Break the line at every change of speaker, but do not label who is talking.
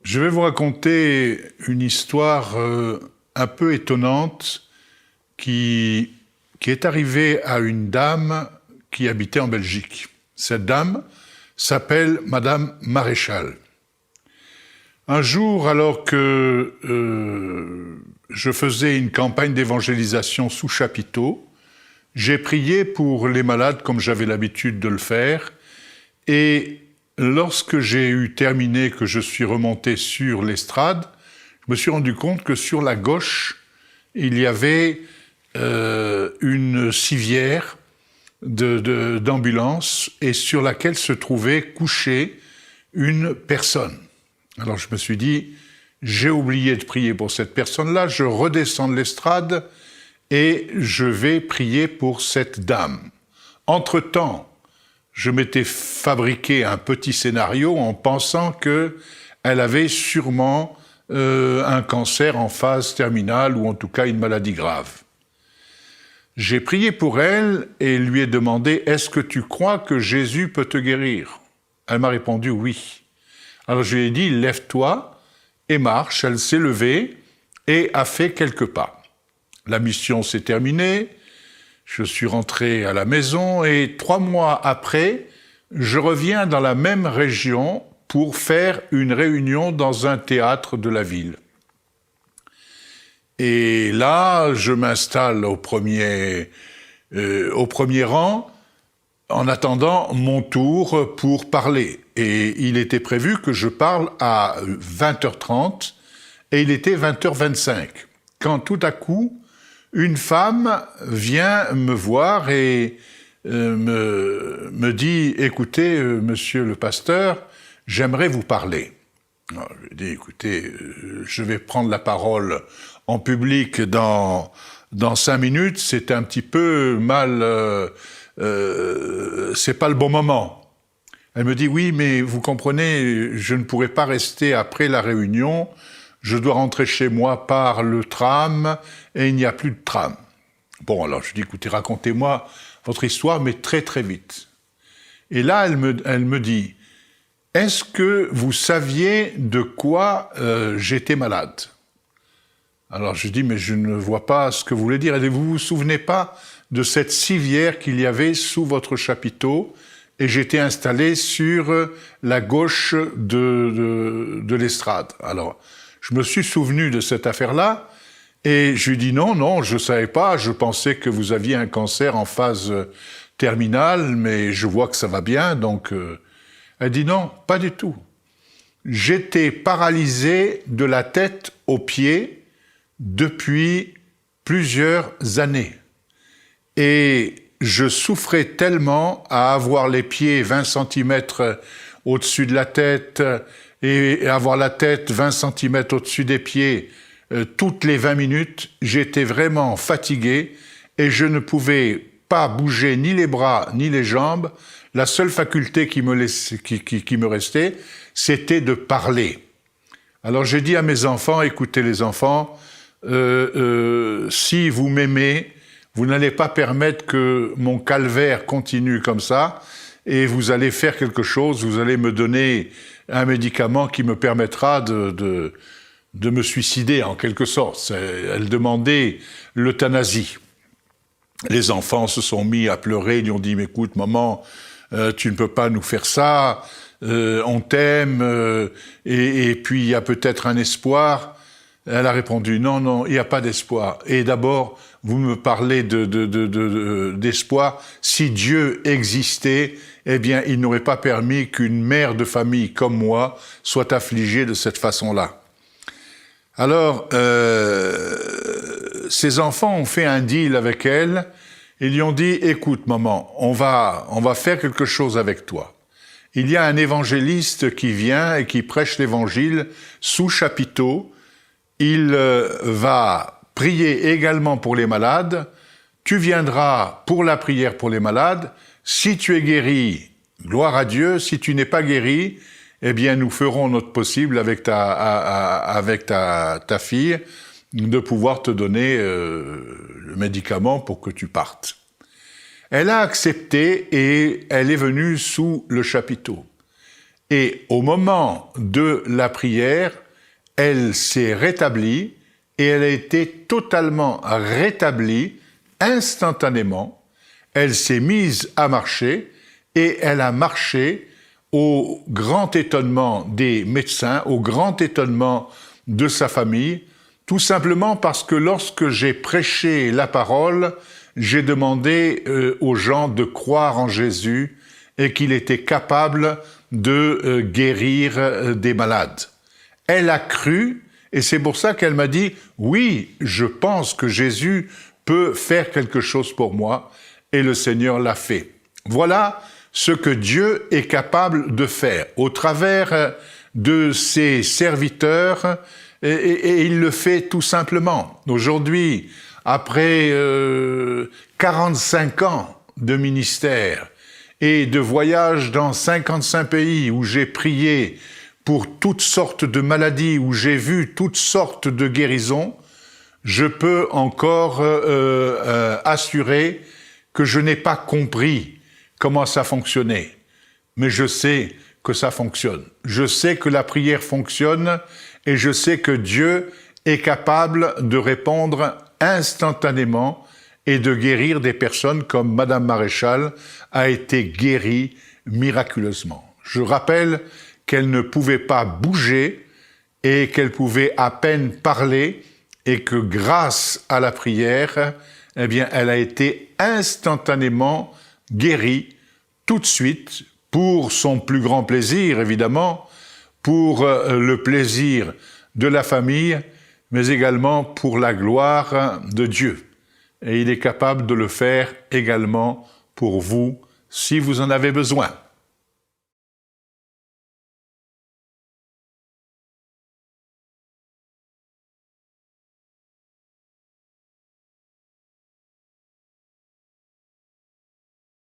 Je vais vous raconter une histoire un peu étonnante qui est arrivée à une dame qui habitait en Belgique. Cette dame s'appelle Madame Maréchal. Un jour, alors que je faisais une campagne d'évangélisation sous chapiteau, j'ai prié pour les malades comme j'avais l'habitude de le faire, et lorsque j'ai eu terminé, que je suis remonté sur l'estrade, je me suis rendu compte que sur la gauche, il y avait une civière d'ambulance et sur laquelle se trouvait couchée une personne. Alors je me suis dit, j'ai oublié de prier pour cette personne-là, je redescends de l'estrade et je vais prier pour cette dame. Entre-temps, je m'étais fabriqué un petit scénario en pensant qu'elle avait sûrement un cancer en phase terminale ou en tout cas une maladie grave. J'ai prié pour elle et lui ai demandé « Est-ce que tu crois que Jésus peut te guérir ?» Elle m'a répondu « Oui ». Alors je lui ai dit « Lève-toi et marche ». Elle s'est levée et a fait quelques pas. La mission s'est terminée, je suis rentré à la maison et 3 mois après, je reviens dans la même région pour faire une réunion dans un théâtre de la ville. Et là, je m'installe au premier rang en attendant mon tour pour parler. Et il était prévu que je parle à 20h30 et il était 20h25. Quand tout à coup, une femme vient me voir et me dit « Écoutez, monsieur le pasteur, j'aimerais vous parler. » Alors, je lui ai dit « Écoutez, je vais prendre la parole en public dans 5 minutes, c'est un petit peu mal, c'est pas le bon moment. » Elle me dit « Oui, mais vous comprenez, je ne pourrai pas rester après la réunion, je dois rentrer chez moi par le tram et il n'y a plus de tram. » Bon, alors je dis « Écoutez, racontez-moi votre histoire, mais très très vite. » Et là, elle me dit « Est-ce que vous saviez de quoi j'étais malade ?» Alors je dis « Mais je ne vois pas ce que vous voulez dire. Et vous vous souvenez pas de cette civière qu'il y avait sous votre chapiteau et j'étais installé sur la gauche de l'estrade. » Alors, je me suis souvenu de cette affaire-là et je lui dis « Non, je ne savais pas. Je pensais que vous aviez un cancer en phase terminale, mais je vois que ça va bien. » Donc, elle dit « Non, pas du tout. J'étais paralysé de la tête aux pieds depuis plusieurs années. Et je souffrais tellement à avoir les pieds 20 cm au-dessus de la tête et avoir la tête 20 cm au-dessus des pieds toutes les 20 minutes. J'étais vraiment fatigué et je ne pouvais pas bouger ni les bras ni les jambes. La seule faculté qui me restait, c'était de parler. Alors j'ai dit à mes enfants, écoutez les enfants, si vous m'aimez, vous n'allez pas permettre que mon calvaire continue comme ça et vous allez faire quelque chose, vous allez me donner un médicament qui me permettra de me suicider en quelque sorte. Elle demandait l'euthanasie. Les enfants se sont mis à pleurer, ils lui ont dit « Mais écoute maman, tu ne peux pas nous faire ça, on t'aime et puis il y a peut-être un espoir. » Elle a répondu « Non, il n'y a pas d'espoir. Et d'abord, vous me parlez d'espoir. Si Dieu existait, eh bien, il n'aurait pas permis qu'une mère de famille comme moi soit affligée de cette façon-là. » Alors, ses enfants ont fait un deal avec elle. Ils lui ont dit « Écoute, maman, on va faire quelque chose avec toi. Il y a un évangéliste qui vient et qui prêche l'évangile sous chapiteau. Il va prier également pour les malades. Tu viendras pour la prière pour les malades. Si tu es guéri, gloire à Dieu. Si tu n'es pas guéri, eh bien, nous ferons notre possible avec ta fille de pouvoir te donner le médicament pour que tu partes. » Elle a accepté et elle est venue sous le chapiteau. Et au moment de la prière, elle s'est rétablie et elle a été totalement rétablie instantanément. Elle s'est mise à marcher et elle a marché au grand étonnement des médecins, au grand étonnement de sa famille, tout simplement parce que lorsque j'ai prêché la parole, j'ai demandé aux gens de croire en Jésus et qu'il était capable de guérir des malades. Elle a cru et c'est pour ça qu'elle m'a dit « Oui, je pense que Jésus peut faire quelque chose pour moi » et le Seigneur l'a fait. Voilà ce que Dieu est capable de faire au travers de ses serviteurs et il le fait tout simplement. Aujourd'hui, après 45 ans de ministère et de voyage dans 55 pays où j'ai prié pour toutes sortes de maladies, où j'ai vu toutes sortes de guérisons, je peux encore assurer que je n'ai pas compris comment ça fonctionnait. Mais je sais que ça fonctionne. Je sais que la prière fonctionne et je sais que Dieu est capable de répondre instantanément et de guérir des personnes comme Madame Maréchal a été guérie miraculeusement. Je rappelle qu'elle ne pouvait pas bouger et qu'elle pouvait à peine parler et que grâce à la prière, eh bien, elle a été instantanément guérie tout de suite pour son plus grand plaisir, évidemment, pour le plaisir de la famille, mais également pour la gloire de Dieu. Et il est capable de le faire également pour vous si vous en avez besoin.